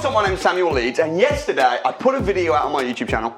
What's up, my name's Samuel Leeds, and yesterday I put a video out on my YouTube channel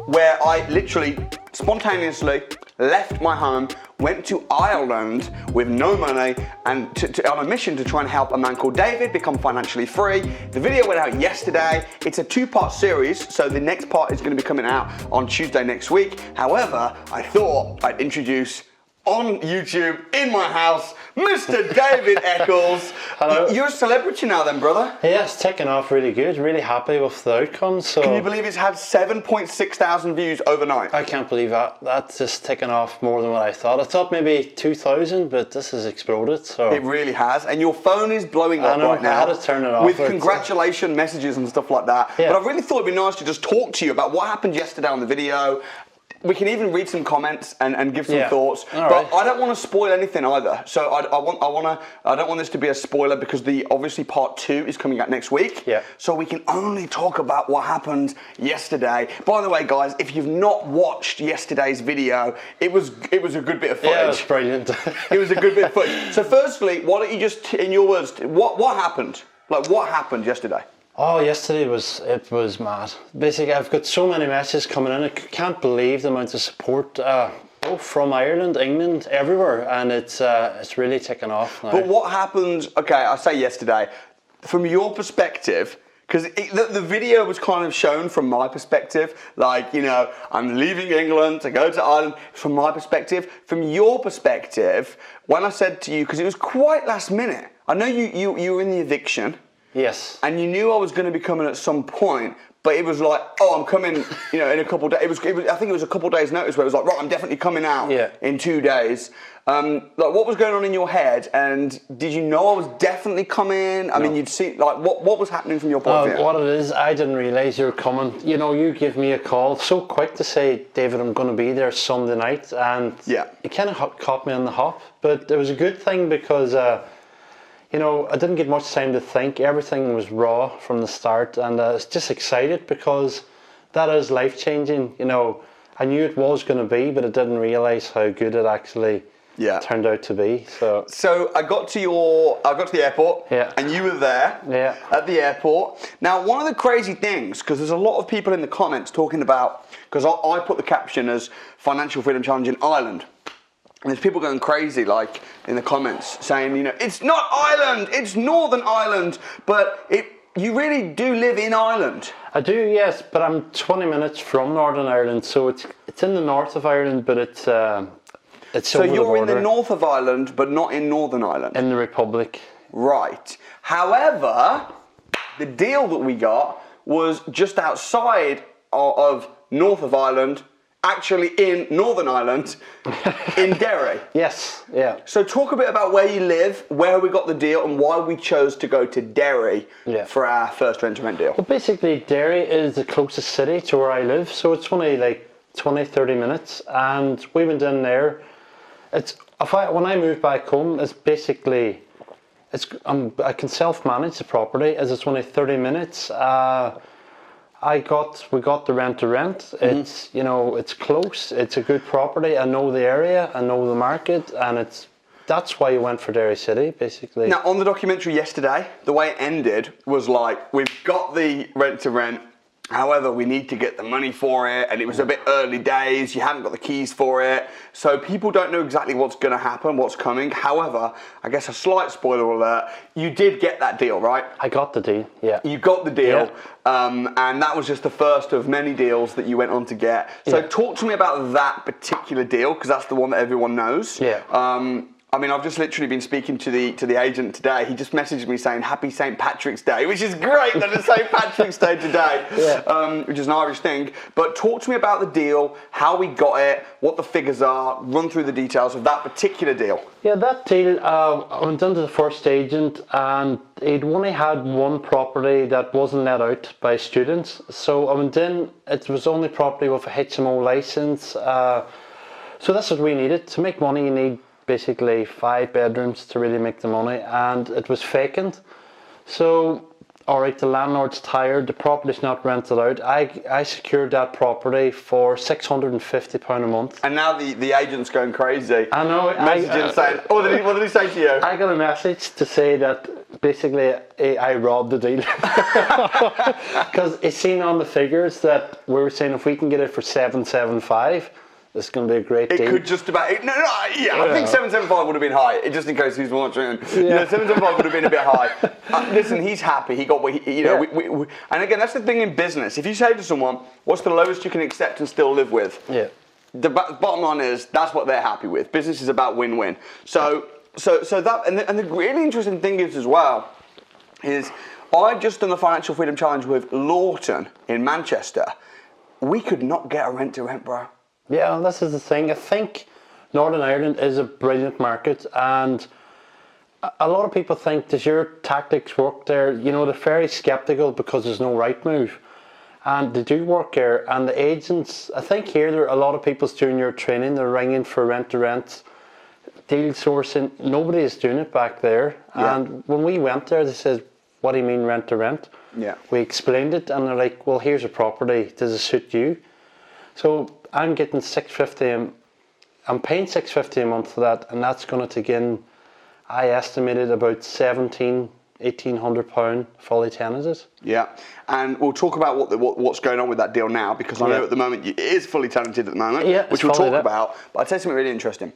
where I literally, spontaneously left my home, went to Ireland with no money and on a mission to try and help a man called David become financially free. The video went out yesterday. It's a two-part series, so the next part is going to be coming out on Tuesday next week. However, I thought I'd introduce on YouTube, in my house, Mr. David Eccles. Hello. You're a celebrity now then, brother. Yeah, it's taken off really good. Really happy with the outcome. So Can you believe it's had 7.6 thousand views overnight? I can't believe that. That's just taken off more than what I thought. I thought maybe 2,000, but this has exploded. So It really has. And your phone is blowing up right now. I had to turn it off. With congratulation messages and stuff like that. Yeah. But I really thought it'd be nice to just talk to you about what happened yesterday on the video. We can even read some comments and give some thoughts, but I don't want to spoil anything either. So I don't want this to be a spoiler because obviously part 2 is coming out next week. Yeah. So we can only talk about what happened yesterday. By the way, guys, if you've not watched yesterday's video, it was a good bit of footage. yeah, it was brilliant. It was a good bit of footage. So firstly, why don't you just, in your words, what happened? Like, what happened yesterday? Oh, yesterday it was mad. Basically, I've got so many messages coming in. I can't believe the amount of support from Ireland, England, everywhere, and it's really taken off now. But what happened? Okay, I say yesterday. From your perspective, because the video was kind of shown from my perspective, like, you know, I'm leaving England to go to Ireland. From my perspective, from your perspective, when I said to you, because it was quite last minute. I know you were in the eviction. Yes. And you knew I was going to be coming at some point, but it was like, oh, I'm coming, you know, in a couple of days. I think it was a couple of days' notice where it was like, right, I'm definitely coming out in 2 days. Like, what was going on in your head? And did you know I was definitely coming? I mean, you'd see, like, what was happening from your point of view? What it is, I didn't realise you were coming. You know, you give me a call so quick to say, David, I'm going to be there Sunday night. And it kind of caught me on the hop. But it was a good thing because you know, I didn't get much time to think. Everything was raw from the start, and I was just excited because that is life-changing. You know, I knew it was going to be, but I didn't realise how good it actually turned out to be. So I got to the airport, and you were there at the airport. Now, one of the crazy things, because there's a lot of people in the comments talking about, because I put the caption as Financial Freedom Challenge in Ireland. And there's people going crazy, like, in the comments, saying, you know, it's not Ireland, it's Northern Ireland, but you really do live in Ireland. I do, yes, but I'm 20 minutes from Northern Ireland, so it's in the north of Ireland, but it's so you're in the north of Ireland, but not in Northern Ireland? In the Republic. Right. However, the deal that we got was just outside of north of Ireland, actually in Northern Ireland, in Derry. Yes, yeah. So talk a bit about where you live, where we got the deal, and why we chose to go to Derry for our first rent-to-rent deal. Well, basically, Derry is the closest city to where I live, so it's only like 20, 30 minutes, and we went in there. When I moved back home, it's basically, I can self-manage the property, as it's only 30 minutes. We got the rent. It's, you know, it's close. It's a good property. I know the area. I know the market, and that's why you went for Derry City, basically. Now, on the documentary yesterday, the way it ended was like, we've got the rent-to-rent. However, we need to get the money for it, and it was a bit early days. You haven't got the keys for it, so people don't know exactly what's going to happen, what's coming. However, I guess a slight spoiler alert: you did get that deal, right? I got the deal. Yeah. You got the deal, and that was just the first of many deals that you went on to get. So talk to me about that particular deal, because that's the one that everyone knows. Yeah. I mean, I've just literally been speaking to the agent today. He just messaged me saying Happy St. Patrick's Day, which is great that it's St. Patrick's Day today, which is an Irish thing. But talk to me about the deal, how we got it, what the figures are, run through the details of that particular deal. Yeah, that deal, I went into the first agent, and he'd only had one property that wasn't let out by students. So I went in, it was only property with a HMO license. So that's what we needed. To make money, you need basically 5 bedrooms to really make the money, and it was vacant. So, alright, the landlord's tired, the property's not rented out. I secured that property for £650 a month. And now the agent's going crazy. I know. Messaging saying, what did he say to you? I got a message to say that basically I robbed the deal because it's seen on the figures that we were saying if we can get it for 775, this is going to be a great deal. It could just about. I think 775 would have been high. Just in case he's watching, 775 would have been a bit high. Listen, he's happy. He got what he, and again, that's the thing in business. If you say to someone, "What's the lowest you can accept and still live with?" Yeah. The bottom line is that's what they're happy with. Business is about win-win. So that and the really interesting thing is as well is I've just done the Financial Freedom Challenge with Lawton in Manchester. We could not get a rent-to-rent, bro. Yeah, this is the thing. I think Northern Ireland is a brilliant market, and a lot of people think, does your tactics work there? You know, they're very sceptical because there's no right move. And they do work there, and the agents, I think here there are a lot of people doing your training, they're ringing for rent-to-rent, deal sourcing. Nobody is doing it back there. Yeah. And when we went there, they said, what do you mean rent-to-rent? Yeah. We explained it, and they're like, well, here's a property, does it suit you? So I'm getting $650. I'm paying $650 a month for that, and that's going to take in, I estimated about £1,800 fully tenanted. Yeah, and we'll talk about what's going on with that deal now, because I know at the moment it is fully tenanted at the moment, which we'll talk about. But I'll tell you something really interesting.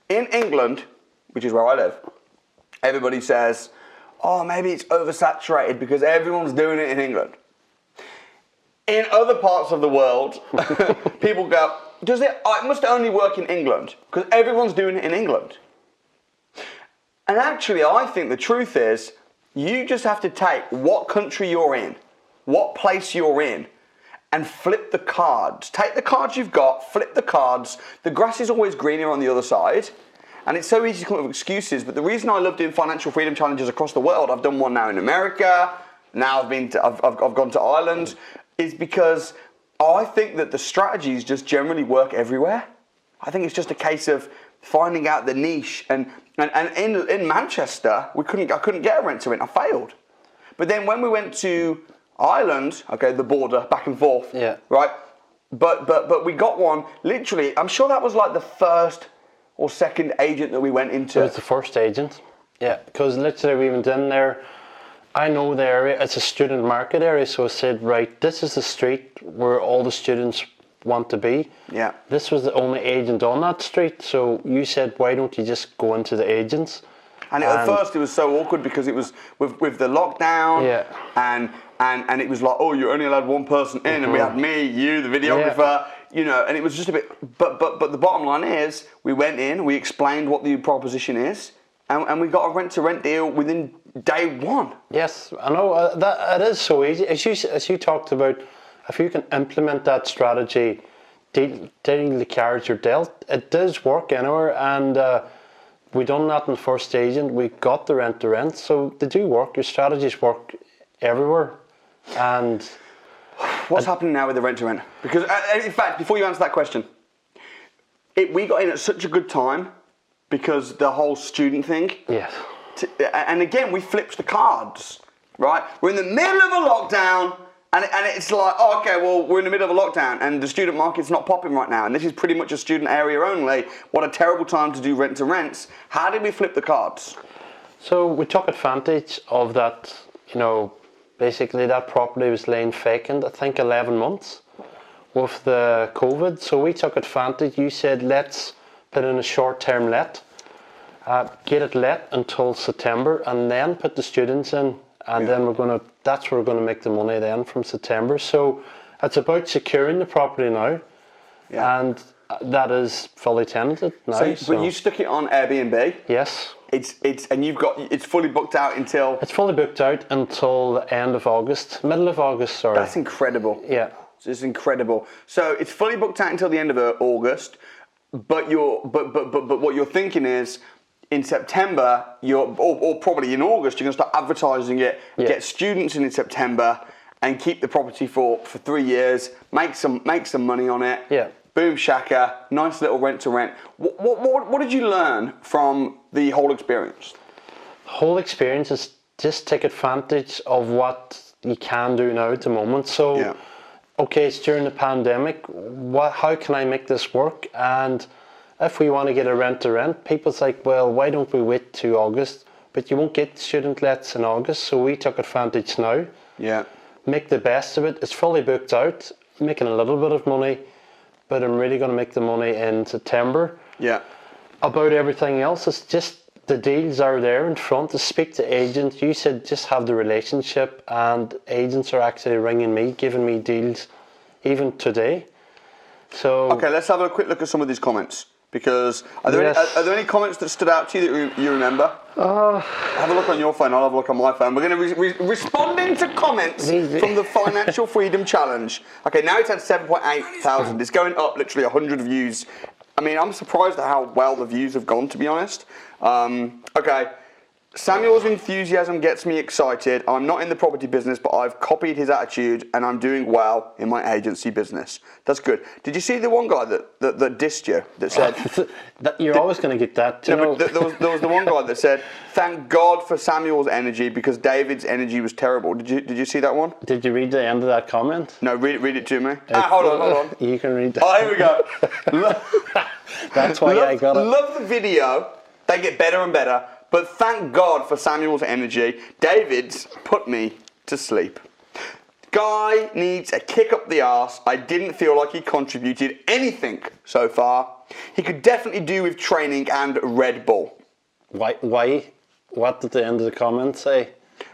In England, which is where I live, everybody says, "Oh, maybe it's oversaturated because everyone's doing it in England." In other parts of the world, people go, "Does it? Oh, it must only work in England because everyone's doing it in England." And actually, I think the truth is, you just have to take what country you're in, what place you're in, and flip the cards. Take the cards you've got, flip the cards. The grass is always greener on the other side. And it's so easy to come up with excuses. But the reason I love doing financial freedom challenges across the world, I've done one now in America, now I've gone to Ireland, is because I think that the strategies just generally work everywhere. I think it's just a case of finding out the niche. And in Manchester, I couldn't get a rent-to-rent. I failed. But then when we went to Ireland, okay, the border, back and forth, right? But we got one, literally, I'm sure that was like the first or second agent that we went into. It was the first agent, yeah, because literally we went in there. I know the area, it's a student market area, so I said, right, this is the street where all the students want to be. Yeah. This was the only agent on that street, so you said, why don't you just go into the agents? And at first it was so awkward because it was with the lockdown, and it was like, oh, you're only allowed one person in, and we had me, you, the videographer, you know, and it was just a bit, but the bottom line is, we went in, we explained what the proposition is, and we got a rent-to-rent deal within day one. Yes, I know, that it is so easy. As you talked about, if you can implement that strategy, dealing the cards you're dealt, it does work anywhere, and we done that in the first agent, we got the rent-to-rent, so they do work, your strategies work everywhere. And what's happening now with the rent-to-rent? Because in fact, before you answer that question, we got in at such a good time because the whole student thing. Yes. And again, we flipped the cards, right? We're in the middle of a lockdown, and it's like, oh, okay, well, we're in the middle of a lockdown, and the student market's not popping right now, and this is pretty much a student area only. What a terrible time to do rent-to-rents. How did we flip the cards? So we took advantage of that, you know, basically that property was laying vacant, I think 11 months with the COVID. So we took advantage. You said, let's put in a short-term let, get it let until September, and then put the students in, and then that's where we're going to make the money then from September. So it's about securing the property now, and that is fully tenanted now. But you stuck it on Airbnb? Yes. It's fully booked out until? It's fully booked out until the end of August, middle of August, sorry. That's incredible. Yeah. It's incredible. So it's fully booked out until the end of August, but what you're thinking is in September, or probably in August, you're going to start advertising it, get students in September, and keep the property for 3 years, make some money on it. Yeah. Boom shaka, nice little rent-to-rent. What did you learn from the whole experience? The whole experience is just take advantage of what you can do now at the moment. So, okay, it's during the pandemic. How can I make this work? And if we want to get a rent-to-rent, people's like, well, why don't we wait to August? but you won't get student lets in August, so we took advantage now. Yeah. Make the best of it. It's fully booked out, making a little bit of money, but I'm really going to make the money in September. Yeah. About everything else, it's just the deals are there in front. To speak to agents, you said just have the relationship, and agents are actually ringing me, giving me deals, even today. So okay, let's have a quick look at some of these comments, because are there any comments that stood out to you that you remember? Have a look on your phone. I'll have a look on my phone. We're going to responding to comments from the Financial Freedom Challenge. Okay, now it's had 7.8 thousand. It's going up literally 100 views. I mean, I'm surprised at how well the views have gone, to be honest. Okay, Samuel's enthusiasm gets me excited. I'm not in the property business, but I've copied his attitude and I'm doing well in my agency business. That's good. Did you see the one guy that dissed you, that said... You're always going to get that. You know. There was the one guy that said, thank God for Samuel's energy because David's energy was terrible. Did you see that one? Did you read the end of that comment? No, read it to me. Hold on. You can read that. Oh, here we go. That's why I got it. Love the video. They get better and better. But thank God for Samuel's energy. David's put me to sleep. Guy needs a kick up the arse. I didn't feel like he contributed anything so far. He could definitely do with training and Red Bull. Why? What did the end of the comment say?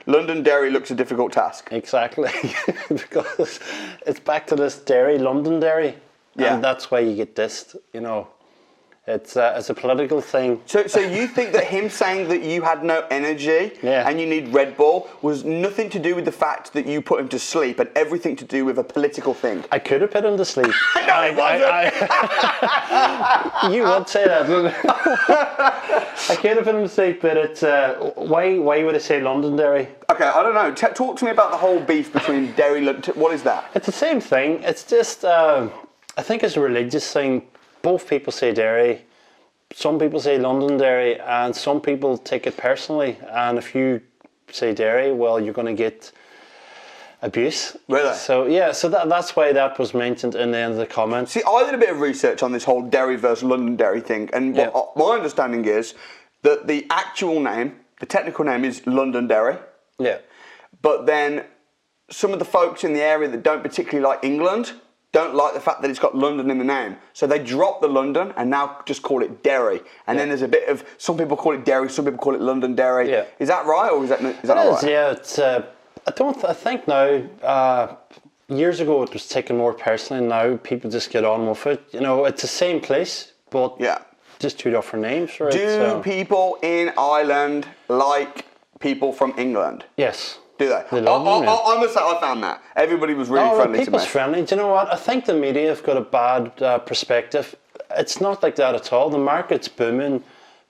London-Derry looks a difficult task. Exactly. Because it's back to this Derry, London-Derry. Yeah. And that's why you get dissed, you know. It's a political thing. So you think that him saying that you had no energy and you need Red Bull was nothing to do with the fact that you put him to sleep and everything to do with a political thing? I could have put him to sleep. No, it wasn't. You would say that, wouldn't you? I could have put him to sleep, but it's why would I say Londonderry? Okay, I don't know. Talk to me about the whole beef between Derry. What is that? It's the same thing. It's just I think it's a religious thing. Both people say Derry, some people say Londonderry, and some people take it personally. And if you say Derry, well, you're going to get abuse. Really? So yeah, so that's why that was mentioned in the end of the comment. See, I did a bit of research on this whole Derry versus Londonderry thing, and what my understanding is that the actual name, the technical name, is Londonderry. Yeah. But then some of the folks in the area that don't particularly like England don't like the fact that it's got London in the name. So they drop the London and now just call it Derry. And then there's a bit of, some people call it Derry, some people call it Londonderry. Yeah. Is that right, or is that not right? Yeah, it's, I think now, years ago it was taken more personally. Now people just get on with it. You know, it's the same place, but just two different names for it. Do people in Ireland like people from England? Yes. Do they? I must say, I found that. Everybody was really friendly to me. People's friendly. Do you know what? I think the media have got a bad perspective. It's not like that at all. The market's booming.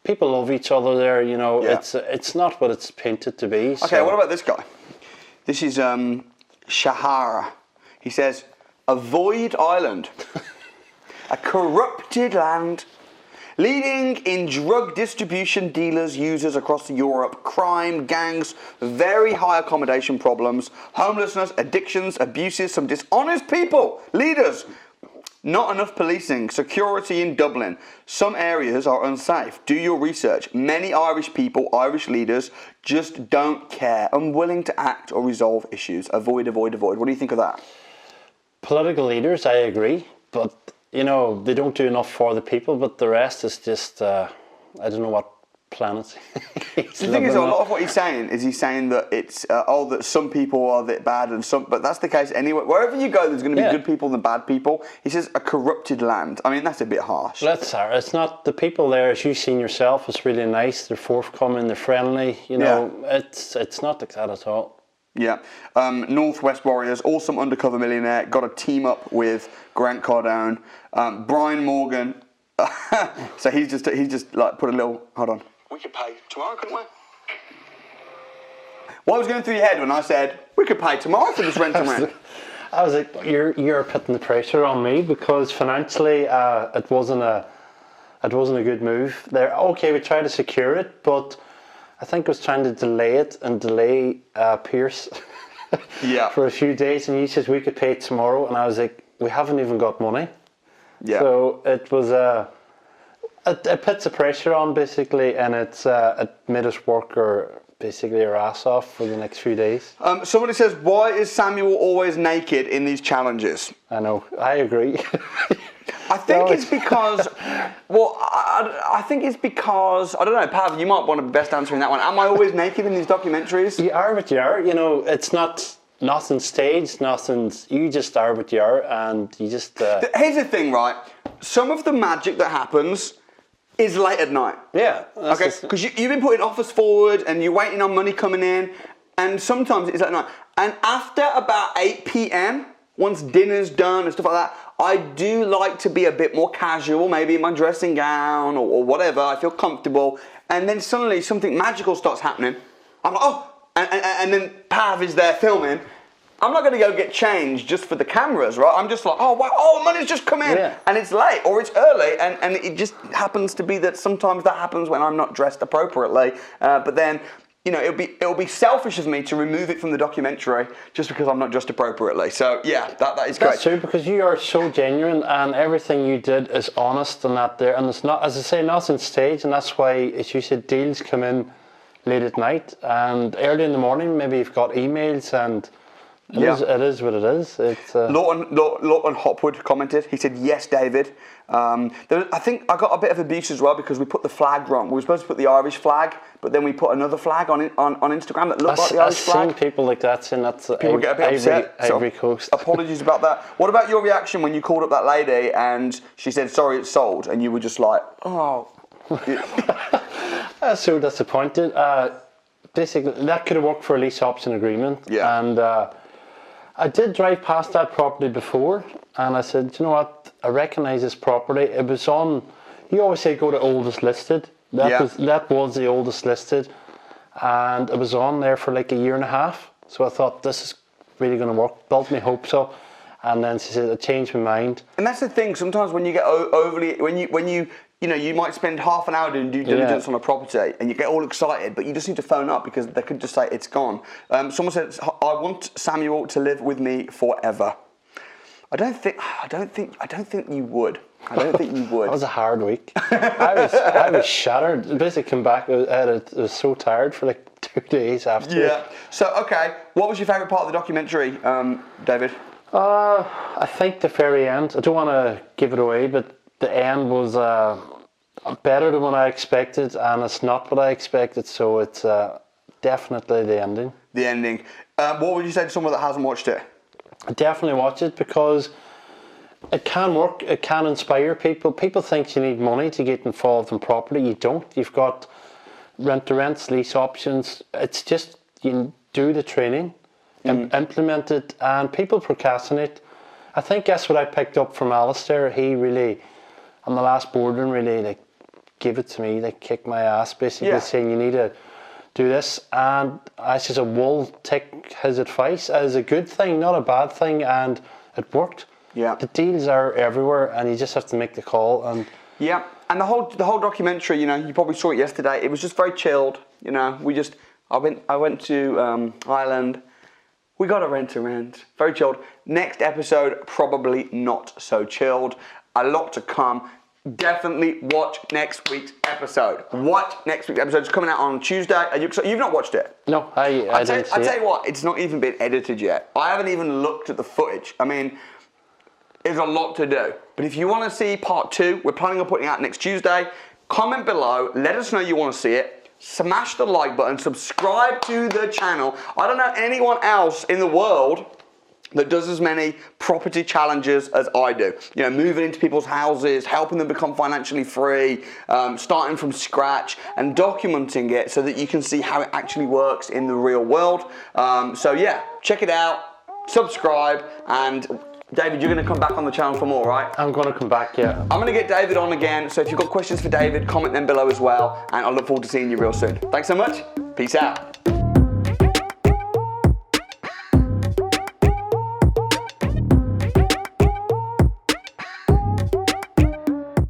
People love each other there, you know. It's not what it's painted to be. Okay, what about this guy? This is Shahara. He says, avoid Ireland. A corrupted land. Leading in drug distribution, dealers, users across Europe, crime, gangs, very high accommodation problems, homelessness, addictions, abuses, some dishonest people, leaders, not enough policing, security in Dublin. Some areas are unsafe. Do your research. Many Irish people, Irish leaders, just don't care, unwilling to act or resolve issues. Avoid, avoid, avoid. What do you think of that? Political leaders, I agree, but you know, they don't do enough for the people, but the rest is just, I don't know what planet The thing is, a lot of what he's saying that it's, that some people are a bit bad and some, but that's the case anyway. Wherever you go, there's going to be good people and bad people. He says a corrupted land. I mean, that's a bit harsh. It's not, the people there, as you've seen yourself, it's really nice. They're forthcoming, they're friendly, you know, it's not like that at all. Yeah, Northwest Warriors, awesome undercover millionaire, got to team up with Grant Cardone, Brian Morgan. So he's just like put a little. Hold on. We could pay tomorrow, couldn't we? What was going through your head when I said we could pay tomorrow for this rent and rent? I was like, you're putting the pressure on me because financially, it wasn't a good move. There, okay, we tried to secure it, but I think I was trying to delay it and delay Pierce for a few days, and he says we could pay it tomorrow, and I was like, we haven't even got money. Yeah. So it was It puts the pressure on basically, and it made us work basically our ass off for the next few days. Somebody says, why is Samuel always naked in these challenges? I know, I agree. I think it's because, I think it's because, I don't know, Pav, you might want to be best answering that one. Am I always naked in these documentaries? You are what you are, you know, it's nothing staged, you just are what you are, and you just... Here's the thing, right? Some of the magic that happens is late at night. Yeah. Okay, because you've been putting offers forward and you're waiting on money coming in, and sometimes it's late at night. And after about 8 p.m, once dinner's done and stuff like that, I do like to be a bit more casual, maybe in my dressing gown or whatever. I feel comfortable. And then suddenly something magical starts happening. I'm like, oh, and then Pav is there filming. I'm not going to go get changed just for the cameras, right? I'm just like, oh, wow, oh, money's just come in. Yeah. And it's late or it's early. And it just happens to be that sometimes that happens when I'm not dressed appropriately. But then, you know, it'll be selfish of me to remove it from the documentary just because I'm not dressed appropriately. So yeah, that is great. That's true, because you are so genuine and everything you did is honest and that there, and it's not, as I say, nothing staged, and that's why, as you said, deals come in late at night and early in the morning. Maybe you've got emails and it is what it is. It's Lawton Hopwood commented. He said, "Yes, David." I think I got a bit of abuse as well because we put the flag wrong. We were supposed to put the Irish flag, but then we put another flag on Instagram that looked like the Irish flag. I've seen people like that saying that's people get a bit upset. Ivory Coast. Apologies about that. What about your reaction when you called up that lady and she said, "Sorry, it's sold," and you were just like, "Oh." I was so disappointed. Basically, that could have worked for a lease option agreement. Yeah. And I did drive past that property before, and I said, you know what? I recognise this property. It was on. You always say go to oldest listed. That was the oldest listed, and it was on there for like a year and a half. So I thought this is really going to work. Built me hopes up, and then she said I changed my mind. And that's the thing. Sometimes when you get overly you know, you might spend half an hour doing due diligence on a property and you get all excited, but you just need to phone up because they could just say it's gone. Someone said, "I want Samuel to live with me forever." I don't think you would. I don't think you would. That was a hard week. I was shattered. Basically, came back. I was so tired for like 2 days after. Yeah. So, okay, what was your favourite part of the documentary, David? I think the very end. I don't want to give it away, but the end was better than what I expected, and it's not what I expected, so it's definitely the ending. The ending. What would you say to someone that hasn't watched it? I definitely watch it because it can work, it can inspire people. People think you need money to get involved in property. You don't. You've got rent-to-rents, lease options. It's just you do the training, implement it, and people procrastinate. I think that's what I picked up from Alistair. He really, on the last boardroom, really like gave it to me, like kicked my ass, basically saying you need to do this. And I said, I will take his advice as a good thing, not a bad thing, and it worked. Yeah. The deals are everywhere, and you just have to make the call. And yeah, and the whole documentary, you know, you probably saw it yesterday. It was just very chilled. You know, I went to Ireland. We got a rent. Very chilled. Next episode, probably not so chilled. A lot to come. Definitely watch next week's episode. Watch next week's episode. It's coming out on Tuesday. You've not watched it? No, I didn't see it. I tell you what, it's not even been edited yet. I haven't even looked at the footage. I mean, there's a lot to do. But if you want to see part 2, we're planning on putting it out next Tuesday. Comment below. Let us know you want to see it. Smash the like button. Subscribe to the channel. I don't know anyone else in the world that does as many property challenges as I do. You know, moving into people's houses, helping them become financially free, starting from scratch and documenting it so that you can see how it actually works in the real world. So yeah, check it out, subscribe, and David, you're going to come back on the channel for more, right? I'm going to come back, yeah. I'm going to get David on again, so if you've got questions for David, comment them below as well, and I look forward to seeing you real soon. Thanks so much. Peace out.